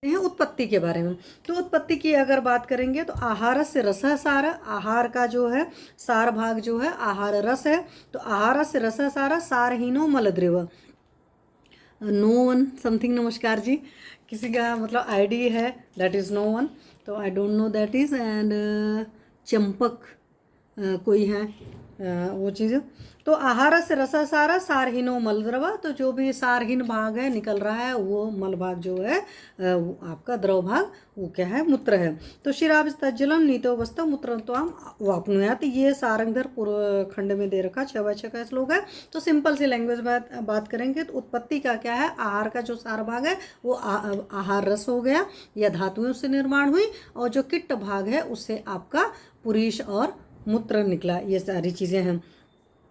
हैं उत्पत्ति के बारे में। तो उत्पत्ति की अगर बात करेंगे तो आहार से रस सार, आहार का जो है सार भाग जो है आहार रस है। तो आहार से रस सार सारहीनो मलद्रव। नो वन समथिंग, नमस्कार जी, किसी का मतलब आईडी है दैट इज़ नो वन, तो I don't know that is. And Champak कोई है वो चीज़। तो आहार से रसा सारा सारहीनो मलद्रवा, तो जो भी सारहीन भाग है निकल रहा है वो मल भाग जो है वो आपका द्रव भाग वो क्या है मूत्र है। तो शिराभिस्तजलम नीतो वस्तव मूत्रत्वाम वापनुयात, ये सारंगधर पूर्व खंड में दे रखा 6/6 का श्लोक है। तो सिंपल सी लैंग्वेज बात करेंगे तो उत्पत्ति का क्या है, आहार का जो सार भाग है वो आहार रस हो गया या धातुओं से निर्माण हुई, और जो किट्ट भाग है उससे आपका पुरीश और मूत्र निकला, ये सारी चीज़ें हैं।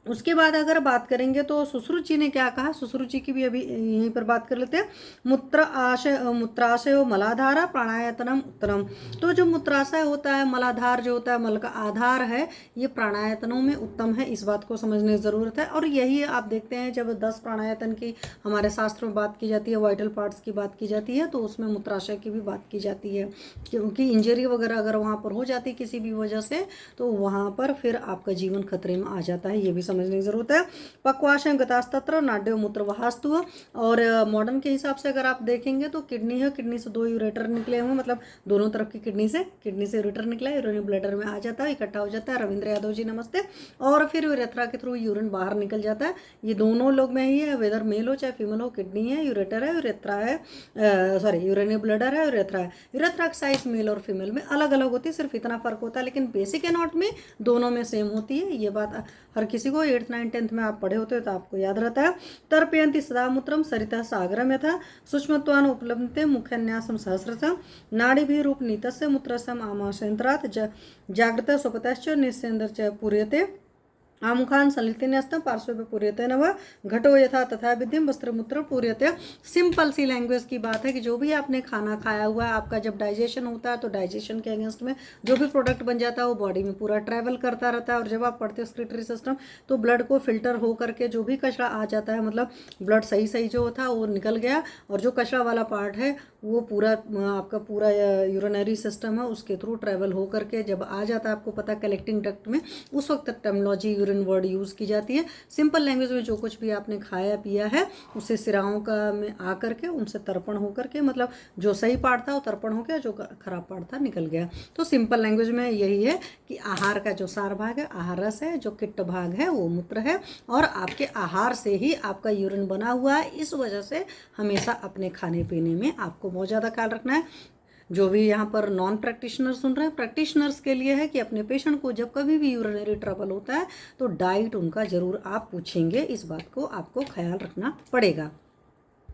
उसके बाद अगर बात करेंगे तो सुश्रुचि ने क्या कहा, सुश्रुचि की भी अभी यहीं पर बात कर लेते हैं। मूत्राशय मलाधारा प्राणायतनम उत्तरम। तो जो मूत्राशय होता है, मलाधार जो होता है, मल का आधार है, ये प्राणायतनों में उत्तम है, इस बात को समझने की ज़रूरत है। और यही आप देखते हैं जब 10 प्राणायतन की हमारे शास्त्र में बात की जाती है, वाइटल पार्ट्स की बात की जाती है, तो उसमें मूत्राशय की भी बात की जाती है, क्योंकि इंजरी वगैरह अगर वहाँ पर हो जाती किसी भी वजह से तो वहाँ पर फिर आपका जीवन खतरे में आ जाता है, ये भी समझने की जरूरत है। पक्वाशय गतास्तत्र नाड्य मूत्र वहास्तु। और मॉडर्न के हिसाब से अगर आप देखेंगे तो किडनी है, किडनी से 2 यूरेटर निकले हुए, मतलब दोनों तरफ की किडनी से यूरेटर निकला है, यूरिन ब्लैडर में आ जाता है, इकट्ठा हो जाता है। रविंद्र यादव जी नमस्ते। और फिर यूरेथ्रा के थ्रू यूरिन बाहर निकल जाता है। ये दोनों लोग में ही है, वेदर मेल हो चाहे फीमेल हो, किडनी है, यूरेटर है, यूरेथ्रा है, सॉरी यूरिन ब्लैडर है, यूरेथ्रा है। यूरेथ्रा की साइज मेल और फीमेल में अलग अलग होती है, सिर्फ इतना फर्क होता है, लेकिन बेसिक एनाटॉमी दोनों में सेम होती है। ये बात हर किसी को 8th 9th 10th में आप पढ़े होते हो तो आपको याद रहता है। तर्पयन्ति सदा मूत्रम सरिता सागरम यथा सूक्ष्मत्वान उपलब्धते मुख्यन्यासम सहस्रशः नाड़ीभिरूपनीतस्य मूत्रस्यम आमाशयन्त्रात् जागृत स्वपतश्च निस्सेन्द्र च पूर्यते आमुखान सलितेन्यस्त पार्श्व पे पूर्यते नव घटो यथा तथा विधिम वस्त्रमूत्र पूर्यते। सिंपल सी लैंग्वेज की बात है कि जो भी आपने खाना खाया हुआ है, आपका जब डाइजेशन होता है तो डाइजेशन के अगेंस्ट में जो भी प्रोडक्ट बन जाता है वो बॉडी में पूरा ट्रैवल करता रहता है। और जब आप पढ़ते हो एक्सक्रीटरी सिस्टम तो ब्लड को फिल्टर हो करके जो भी कचरा आ जाता है, मतलब ब्लड सही जो था वो निकल गया, और जो कचरा वाला पार्ट है वो पूरा आपका पूरा यूरिनरी सिस्टम है उसके थ्रू ट्रैवल हो करके जब आ जाता है, आपको पता है कलेक्टिंग डक्ट में, उस वक्त टर्मिनोलॉजी यूरिन वर्ड यूज़ की जाती है। सिंपल लैंग्वेज में जो कुछ भी आपने खाया पिया है उससे सिराओं का में आ करके उनसे तर्पण हो करके, मतलब जो सही पार्ट था वो तर्पण हो गया, जो खराब पार्ट था निकल गया। तो सिंपल लैंग्वेज में यही है कि आहार का जो सार भाग है आहार रस है, जो किट्ट भाग है वो मूत्र है, और आपके आहार से ही आपका यूरिन बना हुआ है। इस वजह से हमेशा अपने खाने पीने में आपको बहुत ज़्यादा ख्याल रखना है। जो भी यहाँ पर नॉन प्रैक्टिशनर सुन रहे हैं, प्रैक्टिशनर्स के लिए है कि अपने पेशेंट को जब कभी भी यूरिनरी ट्रबल होता है तो डाइट उनका ज़रूर आप पूछेंगे, इस बात को आपको ख्याल रखना पड़ेगा।